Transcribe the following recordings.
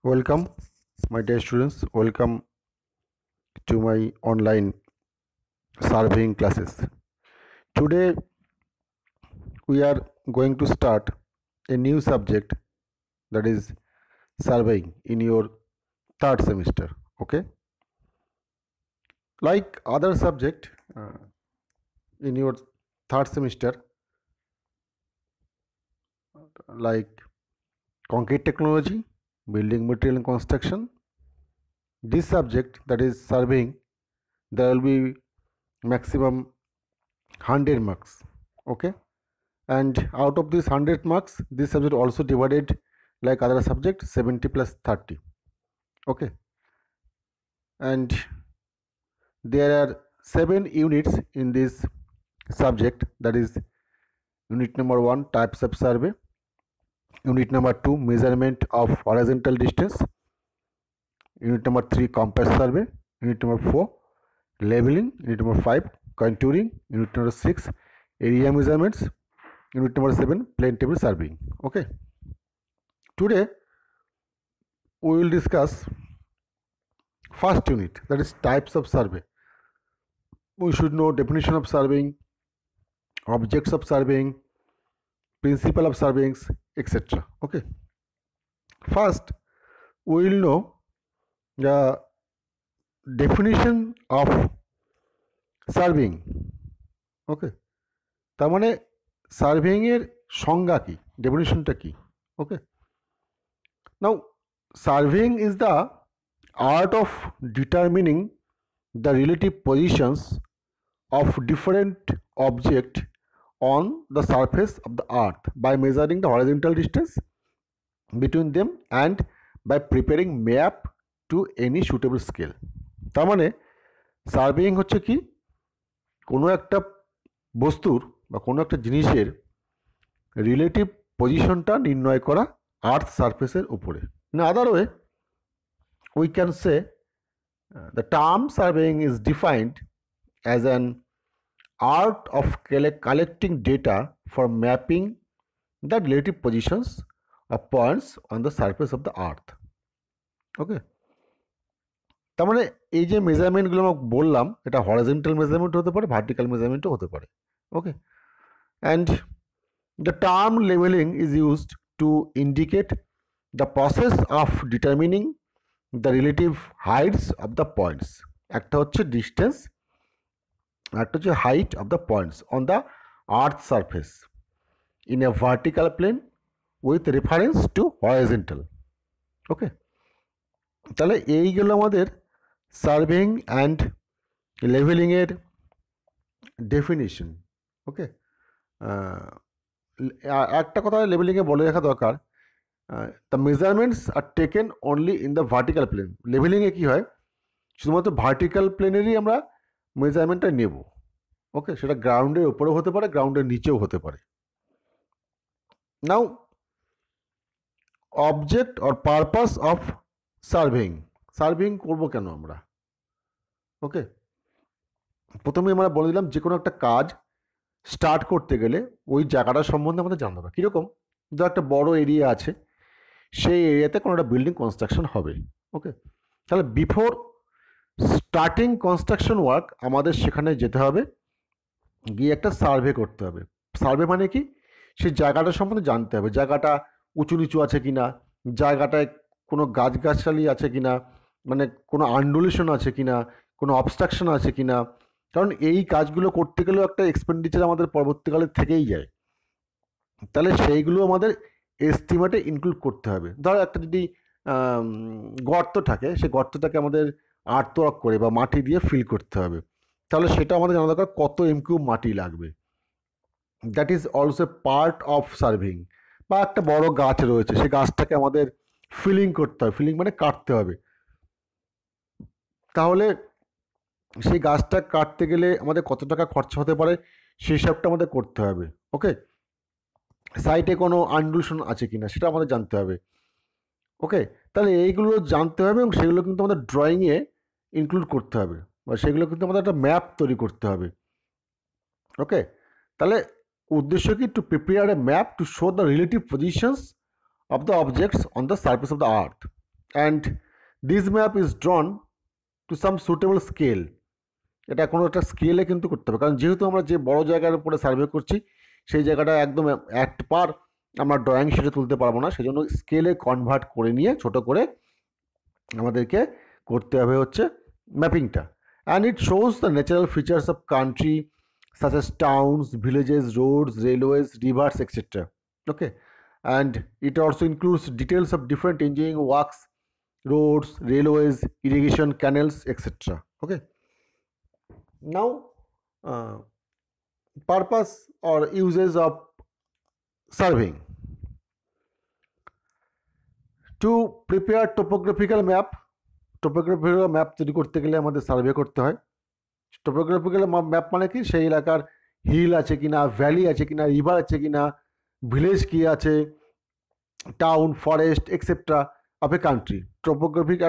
Welcome, my dear students. Welcome to my online surveying classes. Today, we are going to start a new subject, that is surveying, in your third semester. Okay, like other subject in your third semester, like concrete technology, building material and construction. This subject, that is surveying, there will be maximum 100 marks. Okay, and out of this 100 marks, this subject also divided like other subject 70 plus 30. Okay, and there are 7 units in this subject, that is unit number 1 types of survey, unit number 2 measurement of horizontal distance, unit number 3 compass survey, unit number 4 leveling, unit number 5 contouring, unit number 6 area measurements, unit number 7 plane table surveying. Okay, today we will discuss first unit, that is types of survey. We should know definition of surveying, objects of surveying, principle of surveying, etc. Okay, first we will know the definition of surveying. Okay, তার মানে surveying এর সংজ্ঞা কি, ডেফিনিশনটা কি? ওকে, নাও surveying is the art of determining the relative positions of different objects on the surface of the earth by measuring the horizontal distance between them and by preparing map to any suitable scale. তার মানে surveying হচ্ছে কি, কোনো একটা বস্তুর বা কোনো একটা জিনিসের রিলেটিভ পজিশনটা নির্ণয় করা আর্থ সারফেসের উপরে। In other way we can say the term surveying is defined as an art of collecting data for mapping the relative positions of points on the surface of the earth. ওকে, তার মানে এই যে মেজারমেন্টগুলো আমরা বললাম, এটা হরিজন্টাল মেজারমেন্ট হতে পারে, vertical মেজারমেন্টও হতে পারে। ওকে, and the term leveling is used to indicate the process of determining the relative heights of the points. একটা হচ্ছে ডিস্টেন্স, একটা হচ্ছে height of the points on the earth surface in a vertical plane with reference to horizontal. Okay, তাহলে এইগুলো আমাদের surveying and লেভেলিংয়ের definition. Okay, একটা কথা লেভেলিংয়ে বলে রাখা দরকার, the measurements are taken only in the vertical plane. লেভেলিংয়ে কী হয়, শুধুমাত্র ভার্টিক্যাল প্লেনেরই আমরা মেজারমেন্টটা নেব। ওকে, সেটা গ্রাউন্ডের উপরেও হতে পারে, গ্রাউন্ডের নিচেও হতে পারে। Now object or purpose of surveying, surveying করবো কেন আমরা? ওকে, প্রথমে আমরা বলে দিলাম যে কোনো একটা কাজ স্টার্ট করতে গেলে ওই জায়গাটার সম্বন্ধে আমাদের জানতে হবে। কীরকম, ধর একটা বড় এরিয়া আছে, সেই এরিয়াতে কোনো একটা বিল্ডিং কনস্ট্রাকশন হবে। ওকে, তাহলে বিফোর স্টার্টিং কনস্ট্রাকশন ওয়ার্ক আমাদের সেখানে যেতে হবে, গিয়ে একটা সার্ভে করতে হবে। সার্ভে মানে কি, সেই জায়গাটা সম্বন্ধে জানতে হবে, জায়গাটা উঁচু নিচু আছে কিনা, জায়গাটায় কোনো গাছগাছালি আছে কিনা, মানে কোনো আন্ডুলেশন আছে কিনা, কোনো অবস্ট্রাকশন আছে কিনা। কারণ এই কাজগুলো করতে গেলেও একটা এক্সপেন্ডিচার আমাদের পরবর্তীকালে থেকেই যায়, তাহলে সেইগুলো আমাদের এস্টিমেটে ইনক্লুড করতে হবে। ধর একটা যদি গর্ত থাকে, সেই গর্তটাকে আমাদের আর্টওয়ার্ক করে বা মাটি দিয়ে ফিল করতে হবে, তাহলে সেটা আমাদের জানা দরকার কত এমকিউব মাটি লাগবে। That is also part of surveying. বা একটা বড় গাছ রয়েছে, সেই গাছটাকে আমাদের ফিলিং করতে হবে, ফিলিং মানে কাটতে হবে, তাহলে সেই গাছটা কাটতে গেলে আমাদের কত টাকা খরচা হতে পারে সেই হিসাবটা আমাদের করতে হবে। ওকে, সাইটে কোনো আন্ডুলেশন আছে কিনা সেটা আমাদের জানতে হবে। ওকে, তাহলে এইগুলো জানতে হবে এবং সেগুলো কিন্তু আমাদের ড্রয়িংয়ে ইনক্লুড করতে হবে, বা সেগুলো কিন্তু আমাদের একটা ম্যাপ তৈরি করতে হবে। ওকে, তাহলে উদ্দেশ্য কি, to prepare a map to show the relative positions of the objects on the surface of the earth. and this map is drawn to some suitable scale. এটা কোনো একটা স্কেলে কিন্তু করতে হবে, কারণ যেহেতু আমরা যে বড় জায়গার উপরে সার্ভে করছি সেই জায়গাটা একদম এক পার আমরা ড্রয়িং শিটে তুলতে পারবো না, সেই জন্য স্কেলে কনভার্ট করে নিয়ে ছোট করে আমাদেরকে করতে হবে হচ্ছে ম্যাপিংটা। And it shows the natural features of country such as towns, villages, roads, railways, rivers, etc. Okay, and it also includes details of different engineering works, roads, railways, irrigation canals, etc. Okay, now purpose or uses of surveying: to prepare topographical map তৈরি করতে গেলে আমাদের survey করতে হয়। Topographical map মানে কি, সেই এলাকার হিল আছে কিনা, ভ্যালি আছে কিনা, রিভার আছে কিনা, ভিলেজ কি আছে, town, forest etcetera of a country.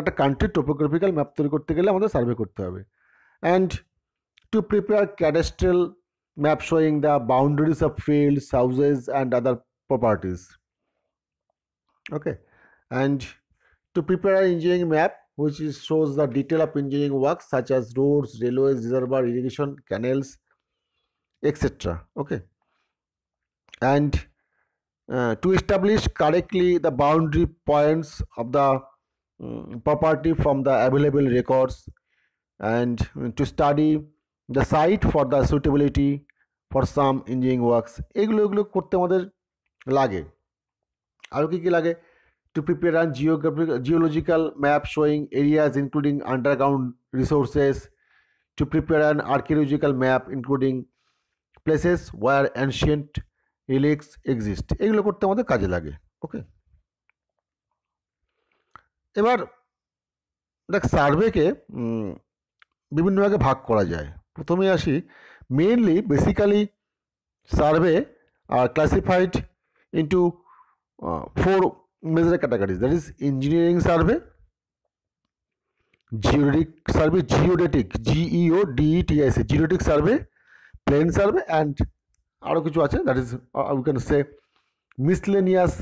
একটা কান্ট্রির টোপোগ্রাফিক্যাল ম্যাপ তৈরি করতে গেলে আমাদের সার্ভে করতে হবে। And to prepare cadastral map showing the boundaries of fields, houses and other properties. Okay, and to prepare engineering map which shows the detail of engineering works such as roads, railways, reservoir, irrigation canals, etc. Okay, and to establish correctly the boundary points of the property from the available records, and to study the site for the suitability for some engineering works. এগুলো করতে আমাদের লাগে। আরও কি লাগে? To prepare a geological map showing areas including underground resources, to prepare an archaeological map including places where ancient relics exist. এগুলো করতে আমাদের কাজে লাগে। ওকে, এবার দেখ সার্ভেকে বিভিন্ন ভাগে ভাগ করা যায়। প্রথমে আসি, mainly basically survey are classified into 4 major categories, that is engineering survey, geodetic survey, geodetic GEODETIC geodetic survey, plane survey, and আরও কিছু আছে, that is we can say miscellaneous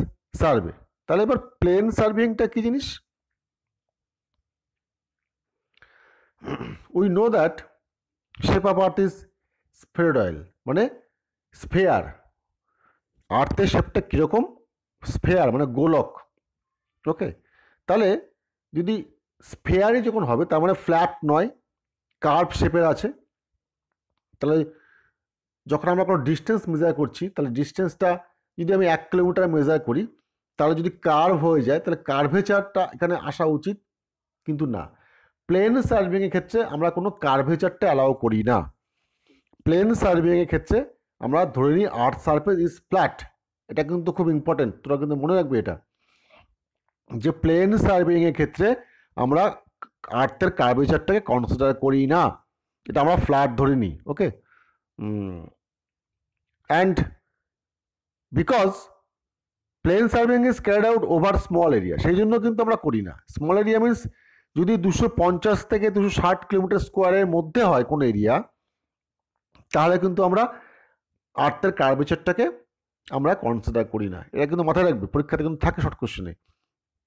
survey. তাহলে এবার প্লেন সার্ভেইংটা কি জিনিস? we know that shape of earth is spheroidal, মানে sphere. আর্থের শেপটা কীরকম? স্ফেয়ার মানে গোলক। ওকে, তাহলে যদি স্ফেয়ারই যখন হবে তার মানে ফ্ল্যাট নয়, কার্ভ শেপের আছে। তাহলে যখন আমরা কোনো ডিস্টেন্স মেজার করছি, তাহলে ডিস্টেন্সটা যদি আমি 1 কিলোমিটার মেজার করি, তাহলে যদি কার্ভ হয়ে যায় তাহলে কার্ভেচারটা এখানে আসা উচিত, কিন্তু না। প্লেন সার্ভেইংয়ের ক্ষেত্রে আমরা কোনো কার্ভেচারটা অ্যালাউ করি না। প্লেন সার্ভেইংয়ের ক্ষেত্রে আমরা ধরে নিই আর্থ সারফেস ইজ ফ্ল্যাট। এটা কিন্তু খুব ইম্পর্টেন্ট, তোরা কিন্তু মনে রাখবে এটা, যে প্লেন সার্ভেইংয়ের ক্ষেত্রে আমরা আর্থের কার্ভেচারটাকে কনসিডার করি না, এটা আমরা ফ্ল্যাট ধরে নিই। Okay, and because plane surveying is carried out over small area, সেই জন্য কিন্তু আমরা করি না। স্মল এরিয়া মিনস যদি 250 থেকে 260 কিলোমিটার স্কোয়ারের মধ্যে হয় কোনো এরিয়া, তাহলে কিন্তু আমরা আর্থের কার্ভেচারটাকে আমরা কনসিডার করি না। এটা কিন্তু মাথায় রাখবে, পরীক্ষাতে কিন্তু থাকে শর্ট কোশ্চেনে।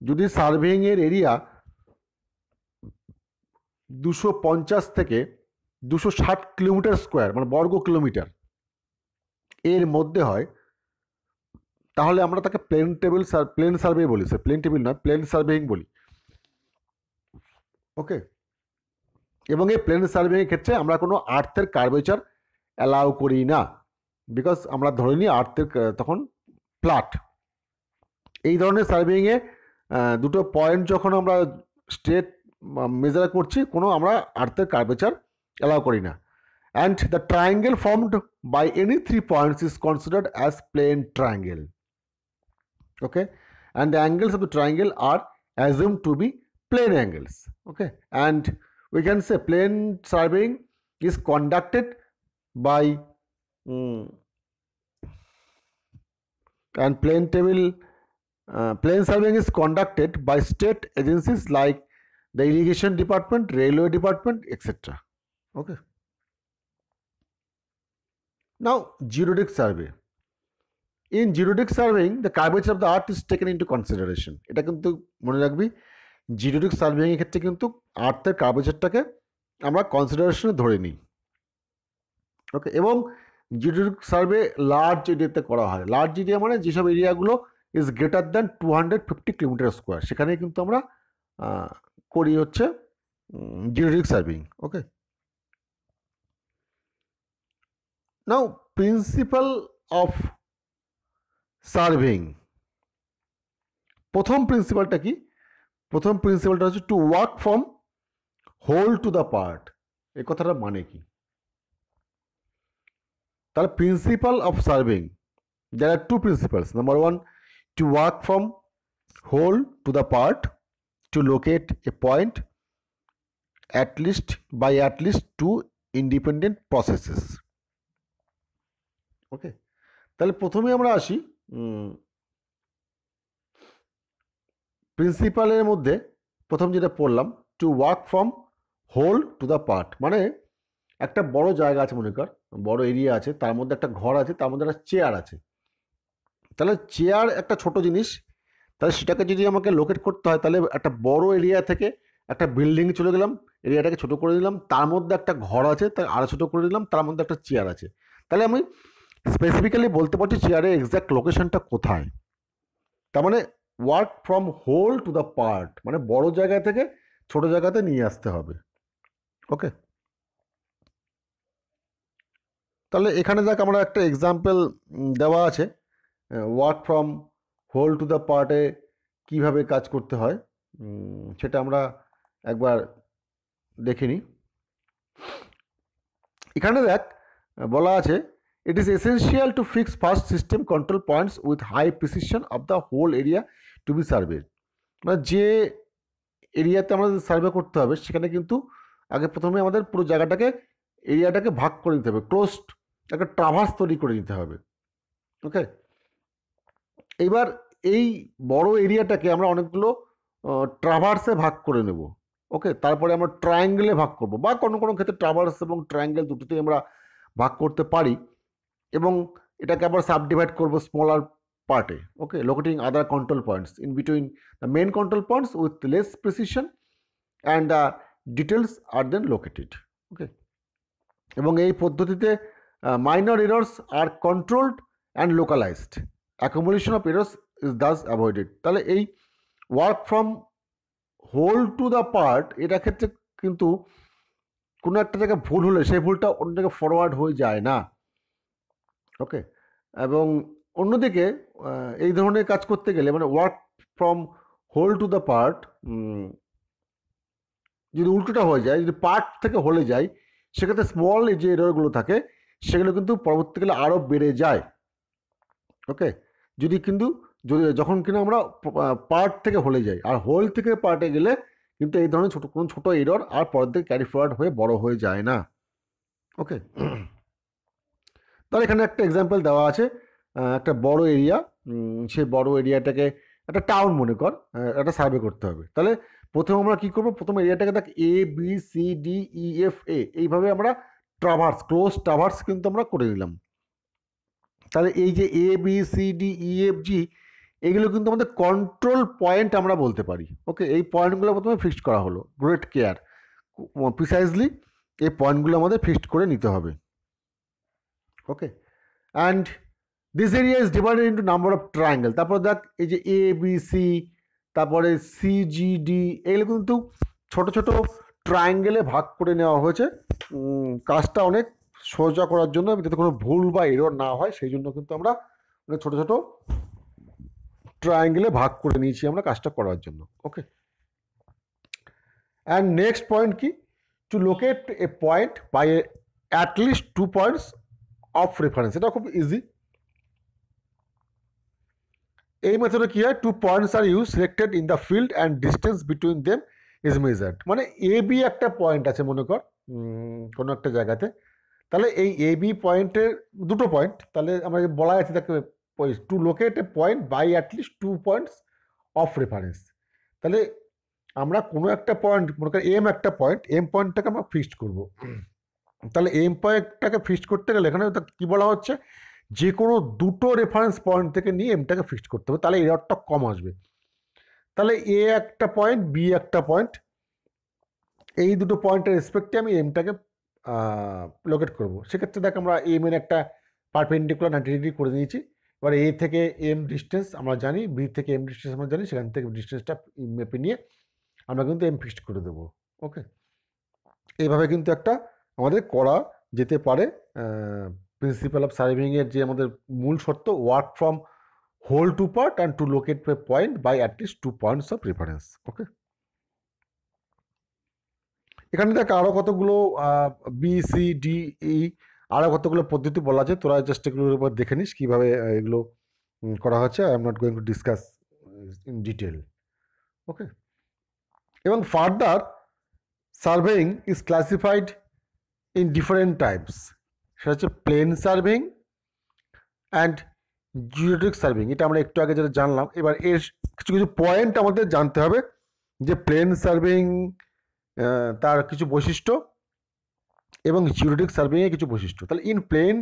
যদি সার্ভেইংয়ের এরিয়া 250 থেকে 260 কিলোমিটার স্কোয়ার মানে বর্গ কিলোমিটার এর মধ্যে হয়, তাহলে আমরা তাকে প্লেন সার্ভে বলি। স্যার প্লেন টেবিল নয়, প্লেন সার্ভেইং বলি। ওকে, এবং এই প্লেন সার্ভেইংয়ের ক্ষেত্রে আমরা কোনো আর্থের কার্ভেচার অ্যালাউ করি না, বিকজ আমরা ধরে নিই আর্থের তখন ফ্ল্যাট। এই ধরনের সার্ভেইংয়ে দুটো পয়েন্ট যখন আমরা স্ট্রেট মেজার করছি, কোনো আমরা আর্থের কার্ভেচার অ্যালাউ করি না। And the triangle formed by any 3 points is considered as plane triangle. Okay, and the angles of the triangle are assumed to be plane angles. Okay, and we can say plane surveying is conducted by and plane surveying is conducted by state agencies like the irrigation department, railway department, etc. Okay, now geodetic survey. In geodetic surveying the curvature of the earth is taken into consideration. এটা কিন্তু মনে রাখবি, জিওডেসিক সার্ভেইংয়ের ক্ষেত্রে কিন্তু আর্থের কার্ভেচারটাকে আমরা কনসিডারেশনে ধরে নিই। ওকে, এবং জিওডেসিক সার্ভে লার্জ এরিয়াতে করা হয়। লার্জ এরিয়া মানে যেসব এরিয়াগুলো is greater than 250 kilometre square, সেখানে কিন্তু আমরা করি হচ্ছে geodesic surveying. Okay, now principle of surveying, প্রথম প্রিন্সিপালটা কি? প্রথম প্রিন্সিপালটা হচ্ছে to work from whole to the part. এই কথাটার মানে কি? তাহলে principle of surveying, there are two principles. Number one, to work from whole to the part, to locate a point by at least two independent processes. Okay, তাহলে প্রথমে আমরা আসি প্রিন্সিপালের মধ্যে। প্রথম যেটা পড়লাম, to work from whole to the part, মানে একটা বড় জায়গা আছে, মনে কর বড় এরিয়া আছে, তার মধ্যে একটা ঘর আছে, তার মধ্যে একটা চেয়ার আছে। তাহলে চেয়ার একটা ছোট জিনিস, তাহলে সেটাকে যদি আমাকে লোকেট করতে হয়, তাহলে একটা বড় এরিয়া থেকে একটা বিল্ডিং চলে গেলাম, এরিয়াটাকে ছোট করে দিলাম, তার মধ্যে একটা ঘর আছে, তার আরও ছোটো করে দিলাম, তার মধ্যে একটা চেয়ার আছে। তাহলে আমি স্পেসিফিক্যালি বলতে পারছি চেয়ারের এক্স্যাক্ট লোকেশনটা কোথায়। তার মানে work from whole to the part, মানে বড় জায়গা থেকে ছোট জায়গাতে নিয়ে আসতে হবে। ওকে, তাহলে এখানে দেখ আমরা একটা এক্সাম্পল দেওয়া আছে work from whole to the পার্টে কীভাবে কাজ করতে হয়, সেটা আমরা একবার দেখে নিই। এখানে দেখ বলা আছে, it is essential to fix first system control points with high precision of the whole area to be surveyed. মানে যে এরিয়াতে আমাদের সার্ভে করতে হবে সেখানে কিন্তু আগে প্রথমে আমাদের পুরো জায়গাটাকে এরিয়াটাকে ভাগ করে দিতে হবে, ক্লোজড একটা ট্রাভার্স তৈরি করে দিতে হবে। ওকে, এইবার এই বড় এরিয়াটাকে আমরা অনেকগুলো ট্রাভার্সে ভাগ করে নেব। ওকে, তারপরে আমরা ট্রায়াঙ্গেলে ভাগ করব, বা কোনো কোনো ক্ষেত্রে ট্রাভার্স এবং ট্রায়াঙ্গেল দুটোতেই আমরা ভাগ করতে পারি, এবং এটাকে আবার সাবডিভাইড করব স্মলার পার্টে। Okay, locating other control points in between the main control points with less precision and the details are then located. Okay, এবং এই পদ্ধতিতে minor errors are controlled and localised, accumulation of errors is thus avoided. তাহলে এই work from whole to the part, এটা ক্ষেত্রে কিন্তু কোনো একটা জায়গায় ভুল হলে সেই ভুলটা অন্য জায়গায় ফরওয়ার্ড হয়ে যায় না। ওকে, এবং অন্যদিকে এই ধরনের কাজ করতে গেলে, মানে work from whole to the part, যদি উল্টোটা হয়ে যায়, যদি পার্ট থেকে হলে যায়, সেক্ষেত্রে স্মল যে এররগুলো থাকে সেগুলো কিন্তু পরবর্তীকালে আরও বেড়ে যায়। ওকে, যখন কিনা আমরা পার্ট থেকে হলে যাই, আর হোল থেকে পার্টে গেলে কিন্তু এই ধরনের কোনো ছোটো এরর আর পরের দিকে ক্যারি ফরওয়ার্ড হয়ে বড় হয়ে যায় না। ওকে, তাহলে এখানে একটা এক্সাম্পল দেওয়া আছে, একটা বড় এরিয়া, সেই বড় এরিয়াটাকে একটা টাউন মনে কর, একটা সার্ভে করতে হবে। তাহলে প্রথমে আমরা কী করবো, প্রথম এরিয়াটাকে দেখ A B C D E F A, এইভাবে আমরা ট্রাভার্স, ক্লোজ ট্রাভার্স কিন্তু আমরা করে দিলাম। তাহলে এই যে A B C D E F G, এগুলো কিন্তু আমাদের কন্ট্রোল পয়েন্ট আমরা বলতে পারি। ওকে, এই পয়েন্টগুলো প্রথমে ফিক্সড করা হলো, গ্রেট কেয়ার, প্রিসাইজলি এই পয়েন্টগুলো আমাদের ফিক্সড করে নিতে হবে। Okay, and this area is divided into number of triangle. তারপর দেখ এই যে এ বি সি, তারপরে সি জি ডি, এগুলো কিন্তু ছোট ছোট ট্রায়াঙ্গেলে ভাগ করে নেওয়া হয়েছে কাজটা অনেক সোজা করার জন্য, যাতে কোনো ভুল বা এরর না হয় সেই জন্য কিন্তু আমরা ছোট ছোট ট্রায়াঙ্গেলে ভাগ করে নিয়েছি আমরা কাজটা করার জন্য। ওকে, অ্যান্ড নেক্সট পয়েন্ট কি, to locate a point by at least 2 points of reference. এটা খুব ইজি। এই মেথডে কি হয়, 2 points are use selected in the field and distance between them is measured. মানে এ বি একটা পয়েন্ট আছে মনে কর কোনো একটা জায়গাতে, তাহলে এই এ বি পয়েন্টের দুটো পয়েন্ট, তাহলে আমরা বলা আছে তাকে to locate a point by at least 2 points of reference. তাহলে আমরা কোনো একটা পয়েন্ট মনে করি এম একটা পয়েন্ট, এম পয়েন্টটাকে আমরা ফিক্সড করব। তাহলে এম পয়েন্টটাকে ফিক্সড করতে গেলে এখানে কি বলা হচ্ছে, যে কোনো দুটো রেফারেন্স পয়েন্ট থেকে নিয়ে এমটাকে ফিক্সড করতে হবে, তাহলে এররটা কম আসবে। তাহলে এ একটা পয়েন্ট, বি একটা পয়েন্ট, এই দুটো পয়েন্টের রেসপেক্টে আমি এমটাকে লোকেট করব। সেক্ষেত্রে দেখ আমরা এম এর একটা পারপেন্ডিকুলার 90 ডিগ্রি করে নিয়েছি। এবার এ থেকে এম ডিস্টেন্স আমরা জানি, বি থেকে এম ডিস্টেন্স আমরা জানি, সেখান থেকে ডিস্টেন্সটা মেপে নিয়ে আমরা কিন্তু এম ফিক্সড করে দেবো। ওকে, এইভাবে কিন্তু একটা আমাদের করা যেতে পারে। প্রিন্সিপাল অফ সার্ভিংয়ের যে আমাদের মূল শর্ত, work from whole to part and to locate point by at least 2 points of reference. Okay, এখানে দেখ আরও কতগুলো বি সি ডি ই আরও কতগুলো পদ্ধতি বলা আছে, তোরা জাস্ট এগুলোর উপর দেখে নিস কীভাবে এগুলো করা হচ্ছে। I am not going to discuss in detail. Okay, এবং further surveying is classified in different types. সেটা হচ্ছে plane surveying and geometric surveying. এটা আমরা একটু আগে যেটা জানলাম। এবার এর কিছু কিছু পয়েন্ট আমাদের জানতে হবে যে প্লেন সার্ভেইং তার কিছু বৈশিষ্ট্য এবং জিওমেট্রিক সার্ভেইংয়ের কিছু বৈশিষ্ট্য। তাহলে in plane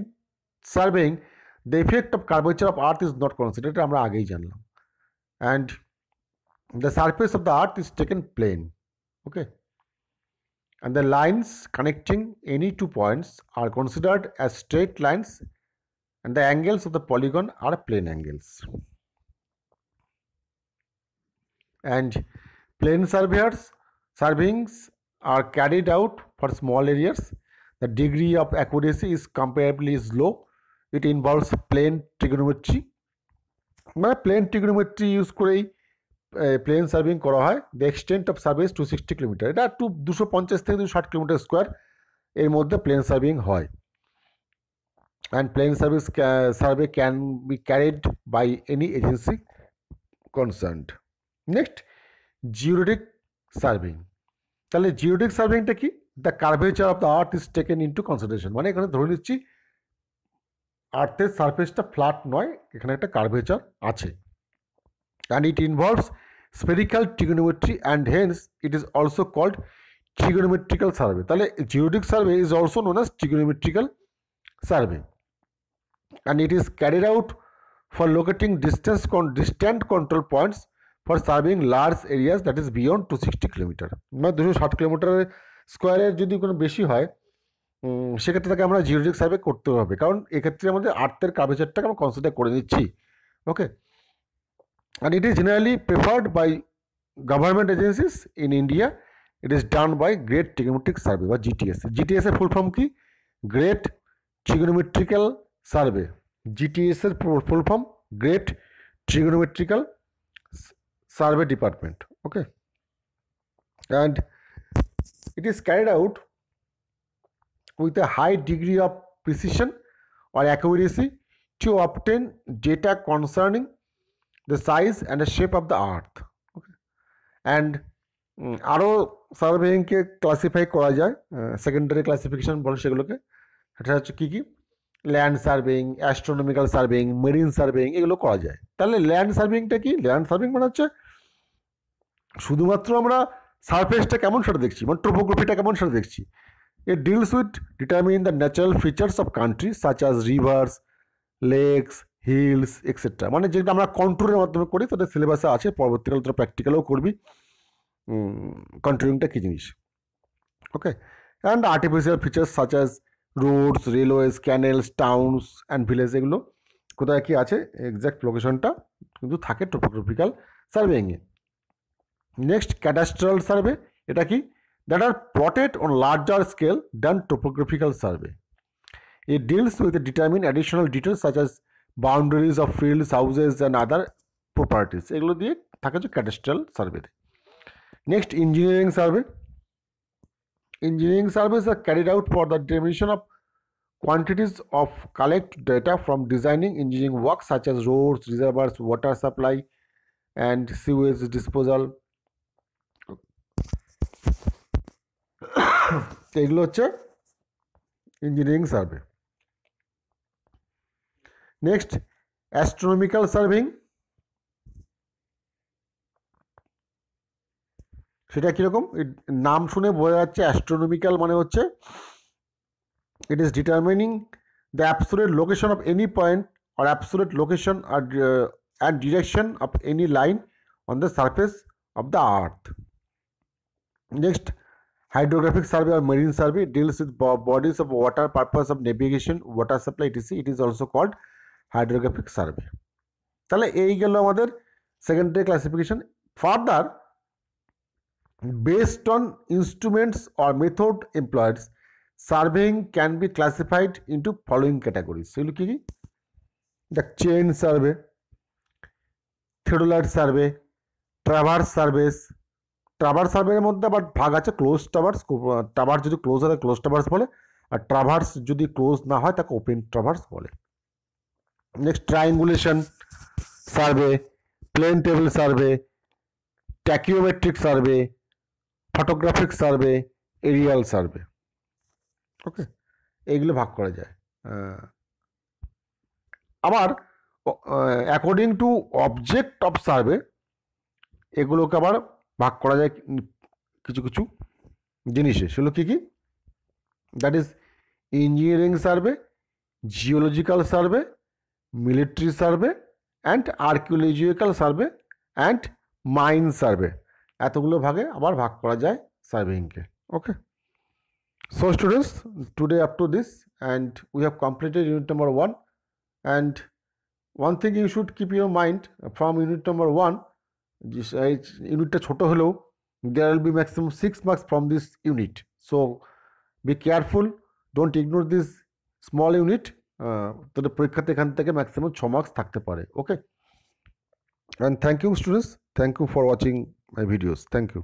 surveying the effect of curvature of earth is not considered, এটা আমরা আগেই জানলাম। And the surface of the earth is taken plane. Okay, and the lines connecting any 2 points are considered as straight lines and the angles of the polygon are plane angles. And plane surveyings are carried out for small areas. The degree of accuracy is comparably low. It involves plane trigonometry. মানে plane trigonometry use করেই plane surveying করা হয়। The extent of survey 260 kilometre, এটা 250 থেকে 260 kilometre square এর মধ্যে plane surveying হয়। And plane survey can be carried by any agency concerned. Next, geometric surveying. তাহলে জিওমেট্রিক সার্ভিংটা কি? The curvature of the earth is taken into consideration. মানে এখানে ধরে নিচ্ছি আর্থের সারফেসটা ফ্ল্যাট নয়, এখানে একটা কার্ভেচার আছে। And it involves spherical trigonometry and hence it is also called trigonometrical survey. তাহলে geodetic survey is also known as trigonometrical survey and it is carried out for locating distant control points for surveying large areas that is beyond 260 kilometre. মানে 260 kilometre স্কোয়ারের যদি কোনো বেশি হয় সেক্ষেত্রে তাকে আমরা জিওডিক সার্ভে করতে হবে, কারণ এক্ষেত্রে আমাদের আর্থের কার্ভেচারটাকে আমরা কনসিডার করে নিচ্ছি। ওকে, and it is generally preferred by government agencies in India. It is done by Great Trigonometric Survey বা GTS. GTS এর ফুল ফর্ম কি? Great Trigonometrical Survey. GTS এর full form Great Trigonometrical Survey Department. Okay, and it is carried out with a high degree of precision or accuracy to obtain data concerning the size and the shape of the earth. Okay, and আরও সার্ভেইংকে classify করা যায়, secondary classification বলে সেগুলোকে। সেটা হচ্ছে কী কী? Land surveying, astronomical surveying, marine surveying, এগুলো করা যায়। তাহলে ল্যান্ড সার্ভেইংটা কি? ল্যান্ড সার্ভেইং মানে হচ্ছে শুধুমাত্র আমরা সারফেসটা কেমন সেটা দেখছি, মানে টোপোগ্রাফিটা কেমন সেটা দেখছি। It deals with determining the natural features of countries such as rivers, lakes, hills etcetera, মানে যেটা আমরা কন্ট্রোলের মাধ্যমে করি, তাদের সিলেবাসে আছে, পরবর্তীকালে তোরা প্র্যাকটিক্যালও করবি কন্ট্রোলিংটা কী জিনিস। Okay, and artificial features such as roads, railways, canals, towns and village, এগুলো কোথায় কী আছে এক্স্যাক্ট লোকেশনটা কিন্তু থাকে টোপোগ্রাফিক্যাল সার্ভেইংয়ে। Next, cadastral survey. এটা কি? That are plotted on larger scale than topographical survey. It deals with the determine additional details such as boundaries of fields, houses and other properties. এগুলো দিয়ে থাকে যে ক্যাডাস্ট্রাল সার্ভেতে। Next, engineering survey. Engineering surveys are carried out for the determination of quantities of collect data from designing engineering work such as roads, reservoirs, water supply and sewage disposal. এগুলো হচ্ছে engineering survey. Next, astronomical surveying. সেটা কীরকম? নাম শুনে বোঝা যাচ্ছে astronomical মানে হচ্ছে it is determining the absolute location of any point or absolute location and direction of any line on the surface of the earth. Next, hydrographic survey or marine survey deals with bodies of water, purpose of navigation, water supply, etc. It is also called hydrographic survey. তাহলে এই গেল আমাদের secondary classification. Further, based on instruments or method employed, surveying can be classified into following categories. সেগুলো কি কি? The chain survey, theodolite survey, traverse surveys. Traverse সার্ভের মধ্যে আবার ভাগ আছে ক্লোজ ট্রাভার্স. ট্রাভার্স যদি ক্লোজ হয় ক্লোজ ট্রাভার্স বলে, আর ট্রাভার্স যদি ক্লোজ না হয় তাকে ওপেন ট্রাভার্স বলে. Next, triangulation survey, plane table survey, tacheometric survey, photographic survey, aerial survey. Okay, এইগুলো ভাগ করা যায়. আবার according to object of survey এগুলোকে আবার ভাগ করা যায় কিছু কিছু জিনিসে. সেগুলো কী কী? That is engineering survey, geological survey, military survey, and archaeological survey, and mine survey. এতগুলো ভাগে আবার ভাগ করা যায় সার্ভেইংকে. Okay, so students, today up to this and we have completed unit number 1. And one thing you should keep your mind from unit number 1, ইউনিটটা ছোট হলেও there will be maximum 6 marks from this unit, so be careful, don't ignore this small unit. তোদের পরীক্ষাতে এখান থেকে maximum 6 marks থাকতে পারে. ওকে, and thank you students, thank you for watching my videos, thank you.